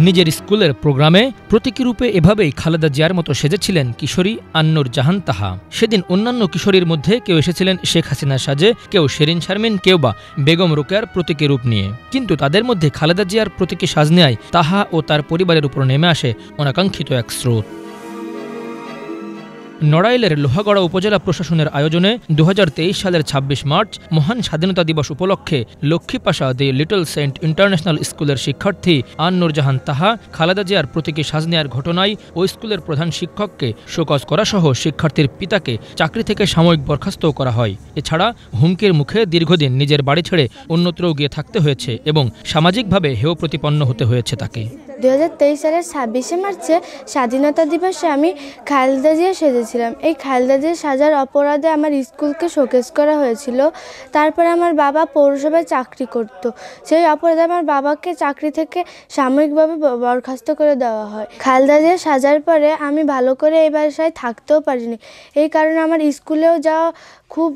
নিজের স্কুলের প্রোগ্রামে প্রতীকী রূপে এভাবেই খালেদা জিয়ার মতো সেজেছিলেন কিশোরী আন্নুর জাহান তাহা। সেদিন অন্যান্য কিশোরীর মধ্যে কেউ এসেছিলেন শেখ হাসিনার সাজে, কেউ শেরিন শারমিন, কেউ বা বেগম রোকেয়ার প্রতীকী রূপ নিয়ে। কিন্তু তাদের মধ্যে খালেদা জিয়ার প্রতীকী সাজ নেয় তাহা ও তার পরিবারের উপর নেমে আসে অনাকাঙ্ক্ষিত এক স্রোত। নড়াইলের লোহাগড়া উপজেলা প্রশাসনের আয়োজনে 2023 সালের 26 মার্চ মহান স্বাধীনতা দিবস উপলক্ষে লক্ষ্মীপাশা দি লিটল সেন্ট ইন্টারন্যাশনাল স্কুলের শিক্ষার্থী আন্নুর জাহান তাহা খালেদা জিয়ার প্রতীকী সাজ নেয়ার ঘটনায় ওই স্কুলের প্রধান শিক্ষককে শোকজ করা সহ শিক্ষার্থীর পিতাকে চাকরি থেকে সাময়িক বরখাস্ত করা হয়। এছাড়া হুমকির মুখে দীর্ঘদিন নিজের বাড়ি ছেড়ে অন্যত্র গিয়ে থাকতে হয়েছে এবং সামাজিকভাবে হেয় প্রতিপন্ন হতে হয়েছে তাকে। 2023 সালের 26শে মার্চে স্বাধীনতা দিবসে আমি খালেদা জিয়া সেজেছিলাম। এই খালেদা জিয়া সাজার অপরাধে আমার স্কুলকে শোকেস করা হয়েছিল। তারপরে আমার বাবা পৌরসভায় চাকরি করত, সেই অপরাধে আমার বাবাকে চাকরি থেকে সাময়িকভাবে বরখাস্ত করে দেওয়া হয়। খালেদা জিয়া সাজার পরে আমি ভালো করে এই বাসায় থাকতেও পারিনি। এই কারণে আমার স্কুলেও যাওয়া খুব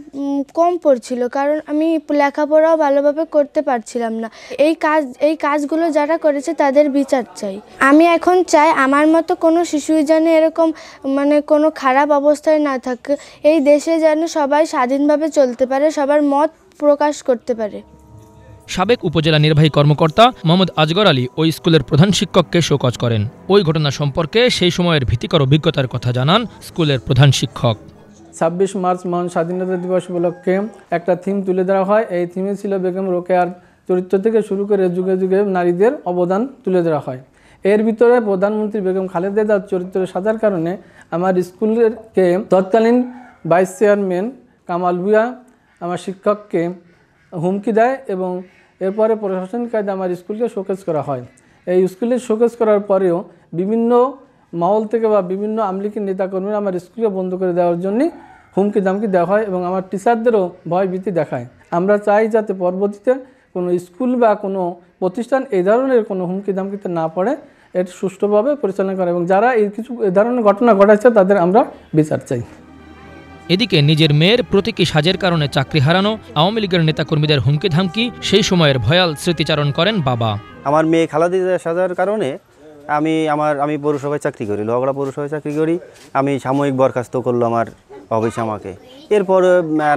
কম পড়ছিল, কারণ আমি লেখাপড়াও ভালোভাবে করতে পারছিলাম না। এই কাজগুলো যারা করেছে তাদের বিচার চাই। আমি এখন চাই আমার মতো কোনো শিশুই যেন এরকম কোনো খারাপ অবস্থায় না থাকে। এই দেশে যেন সবাই স্বাধীনভাবে চলতে পারে, সবার মত প্রকাশ করতে পারে। সাবেক উপজেলা নির্বাহী কর্মকর্তা মোহাম্মদ আজগর আলী ওই স্কুলের প্রধান শিক্ষককে শোকজ করেন। ওই ঘটনা সম্পর্কে সেই সময়ের ভীতিকর অভিজ্ঞতার কথা জানান স্কুলের প্রধান শিক্ষক। 26 মার্চ মহান স্বাধীনতা দিবস উপলক্ষে একটা থিম তুলে ধরা হয়। এই থিমে ছিল বেগম রোকেয়ার চরিত্র থেকে শুরু করে যুগে যুগে নারীদের অবদান তুলে ধরা হয়। এর ভিতরে প্রধানমন্ত্রী বেগম খালেদা জিয়ার চরিত্র সাজার কারণে আমার স্কুলেরকে তৎকালীন ভাইস চেয়ারম্যান কামাল ভুঁইয়া আমার শিক্ষককে হুমকি দেয় এবং এরপরে প্রশাসনিক কায়দায় আমার স্কুলকে শোকেস করা হয়। এই স্কুলে শোকেস করার পরেও বিভিন্ন মহল থেকে বা বিভিন্ন আমলিগের নেতাকর্মীরা আমার স্কুলকে বন্ধ করে দেওয়ার জন্য হুমকি দামকি দেওয়া হয় এবং আমার টিচারদেরও ভয় ভীতি দেখায়। আমরা চাই যাতে পরবর্তীতে কোনো স্কুল বা কোনো প্রতিষ্ঠান এই ধরনের কোনো হুমকি দামকিতে না পড়ে, এর সুষ্ঠুভাবে পরিচালনা করে এবং যারা এই ধরনের ঘটনা ঘটাচ্ছে তাদের আমরা বিচার চাই। এদিকে নিজের মেয়ের প্রতীকী সাজের কারণে চাকরি হারানো, আওয়ামী লীগের নেতাকর্মীদের হুমকি ধামকি, সেই সময়ের ভয়াল স্মৃতিচারণ করেন বাবা। আমার মেয়ে খালেদা জিয়া সাজার কারণে আমি পৌরসভায় চাকরি করি, লোহাগড়া পৌরসভায় চাকরি করি। আমি সাময়িক বরখাস্ত করলো আমার অফিস আমাকে। এরপর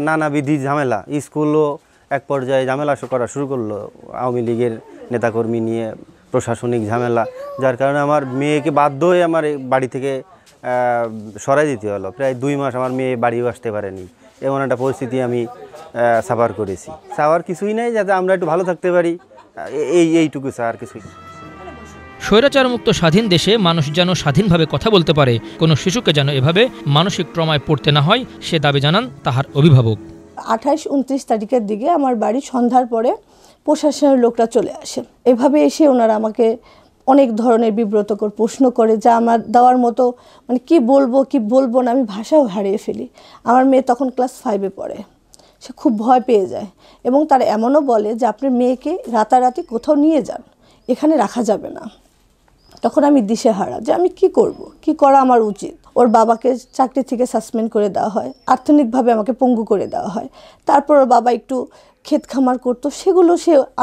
নানাবিধি ঝামেলা, স্কুলও এক পর্যায়ে ঝামেলা করা শুরু করলো আওয়ামী লীগের নেতাকর্মী নিয়ে, প্রশাসনিক ঝামেলা, যার কারণে আমার মেয়েকে বাধ্য হয়ে আমার বাড়ি থেকে সরাই দিতে হলো। প্রায় 2 মাস আমার মেয়ে বাড়িও আসতে পারেনি। এমন একটা পরিস্থিতি আমি সাফার করেছি। সাফার কিছুই নাই, যাতে আমরা একটু ভালো থাকতে পারি, এইটুকু আর কিছুই। স্বৈরাচারমুক্ত স্বাধীন দেশে মানুষ যেন স্বাধীনভাবে কথা বলতে পারে, কোনো শিশুকে যেন এভাবে মানসিক ট্রমায় পড়তে না হয়, সে দাবি জানান তাহার অভিভাবক। 28-29 তারিখের দিকে আমার বাড়ি সন্ধ্যার পরে প্রশাসনের লোকরা চলে আসে। এভাবে এসে ওনারা আমাকে অনেক ধরনের বিব্রতকর প্রশ্ন করে, যা আমার দেওয়ার মতো কি বলবো না, আমি ভাষাও হারিয়ে ফেলি। আমার মেয়ে তখন ক্লাস 5-এ পড়ে। সে খুব ভয় পেয়ে যায় এবং তারা এমনও বলে যে আপনার মেয়েকে রাতারাতি কোথাও নিয়ে যান, এখানে রাখা যাবে না। তখন আমি দিশেহারা যে আমি কি করব, কি করা আমার উচিত। ওর বাবাকে চাকরি থেকে সাসপেন্ড করে দেওয়া হয়, আর্থিকভাবে আমাকে পঙ্গু করে দেওয়া হয়। তারপর ওর বাবা একটু ক্ষেত খামার করতো, সেগুলো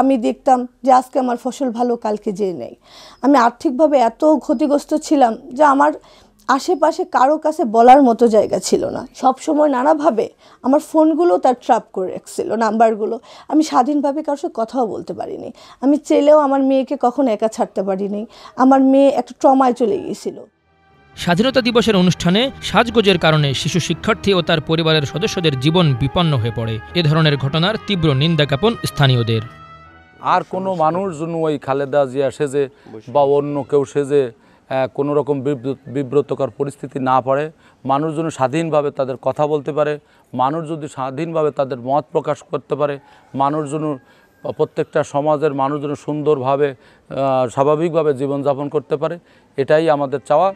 আমি দেখতাম যে আজকে আমার ফসল ভালো, কালকে যেয়ে নেই। আমি আর্থিকভাবে এত ক্ষতিগ্রস্ত ছিলাম যে আমার আশেপাশে কারো কাছে বলার মতো জায়গা ছিল না। সব সময় নানাভাবে আমার ফোনগুলো তার ট্র্যাপ করে রাখছিল, নাম্বারগুলো। আমি স্বাধীনভাবে কারোর সাথে কথাও বলতে পারিনি। আমি চাইলেও আমার মেয়েকে কখনো একা ছাড়তে পারিনি। আমার মেয়ে একটা ট্রমায় চলে গিয়েছিল। স্বাধীনতা দিবসের অনুষ্ঠানে সাজগোজের কারণে শিশু শিক্ষার্থী ও তার পরিবারের সদস্যদের জীবন বিপন্ন হয়ে পড়ে। এ ধরনের ঘটনার তীব্র নিন্দা জ্ঞাপন স্থানীয়দের। আর কোনো মানুষ যেন ওই খালেদা জিয়া সেজে বা অন্য কেউ সেজে কোনো রকম বিব্রতকর পরিস্থিতি না পড়ে। মানুষ যেন স্বাধীনভাবে তাদের কথা বলতে পারে, মানুষ যদি স্বাধীনভাবে তাদের মত প্রকাশ করতে পারে, মানুষ যেন প্রত্যেকটা সমাজের মানুষ যেন সুন্দরভাবে স্বাভাবিকভাবে জীবনযাপন করতে পারে, এটাই আমাদের চাওয়া।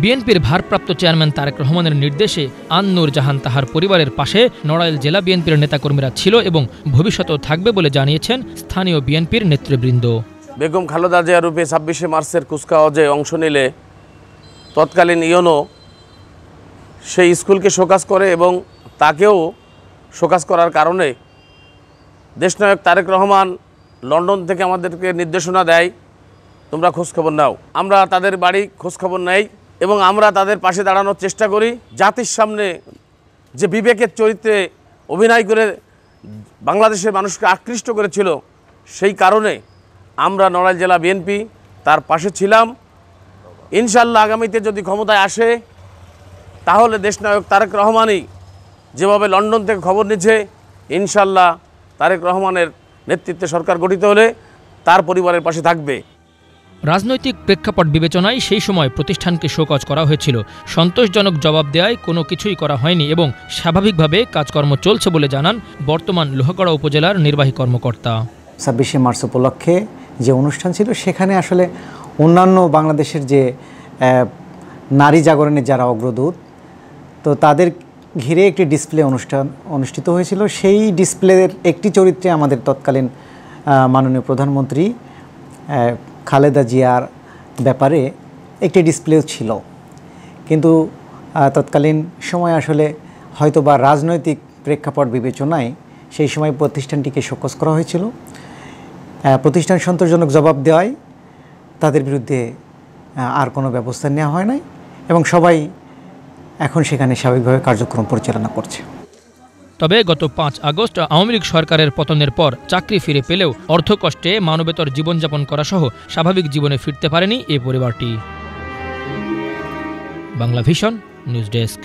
বিএনপির ভারপ্রাপ্ত চেয়ারম্যান তারেক রহমানের নির্দেশে আন্নুর জাহান তাহার পরিবারের পাশে নড়াইল জেলা বিএনপির নেতাকর্মীরা ছিল এবং ভবিষ্যতেও থাকবে বলে জানিয়েছেন স্থানীয় বিএনপির নেতৃবৃন্দ। বেগম খালেদা জিয়া রূপে 26শে মার্চের কুচকাওয়াজে অংশ নিলে তৎকালীন ইউনো সেই স্কুলকে শোকজ করে এবং তাকেও শোকজ করার কারণে দেশনায়ক তারেক রহমান লন্ডন থেকে আমাদেরকে নির্দেশনা দেয় তোমরা খোঁজখবর নাও। আমরা তাদের বাড়ি খোঁজখবর নেই এবং আমরা তাদের পাশে দাঁড়ানোর চেষ্টা করি। জাতির সামনে যে বিবেকের চরিত্রে অভিনয় করে বাংলাদেশের মানুষকে আকৃষ্ট করেছিল, সেই কারণে আমরা নড়াইল জেলা বিএনপি তার পাশে ছিলাম। ইনশাল্লাহ আগামীতে যদি ক্ষমতায় আসে তাহলে দেশনায়ক তারেক রহমানই যেভাবে লন্ডন থেকে খবর নিচ্ছে, ইনশাল্লাহ তারেক রহমানের নেতৃত্বে সরকার গঠিত হলে তার পরিবারের পাশে থাকবে। রাজনৈতিক প্রেক্ষাপট বিবেচনায় সেই সময় প্রতিষ্ঠানকে শোকজ করা হয়েছিল। সন্তোষজনক জবাব দেওয়ায় কোনো কিছুই করা হয়নি এবং স্বাভাবিকভাবে কাজকর্ম চলছে বলে জানান বর্তমান লোহাগড়া উপজেলার নির্বাহী কর্মকর্তা। 26শে মার্চ উপলক্ষে যে অনুষ্ঠান ছিল সেখানে আসলে অন্যান্য বাংলাদেশের যে নারী জাগরণের যারা অগ্রদূত, তো তাদের ঘিরে একটি ডিসপ্লে অনুষ্ঠান অনুষ্ঠিত হয়েছিল। সেই ডিসপ্লের একটি চরিত্রে আমাদের তৎকালীন মাননীয় প্রধানমন্ত্রী খালেদা জিয়ার ব্যাপারে একটি ডিসপ্লেও ছিল, কিন্তু তৎকালীন সময় আসলে হয়তোবা রাজনৈতিক প্রেক্ষাপট বিবেচনায় সেই সময় প্রতিষ্ঠানটিকে শোকজ করা হয়েছিল। প্রতিষ্ঠান সন্তোষজনক জবাব দেওয়ায় তাদের বিরুদ্ধে আর কোনো ব্যবস্থা নেওয়া হয় নাই এবং সবাই এখন সেখানে স্বাভাবিকভাবে কার্যক্রম পরিচালনা করছে। তবে গত 5 আগস্ট আওয়ামী লীগ সরকারের পতনের পর চাকরি ফিরে পেলেও অর্থকষ্টে মানবেতর জীবনযাপন করা সহ স্বাভাবিক জীবনে ফিরতে পারেনি এই পরিবারটি। Bangla vision news desk.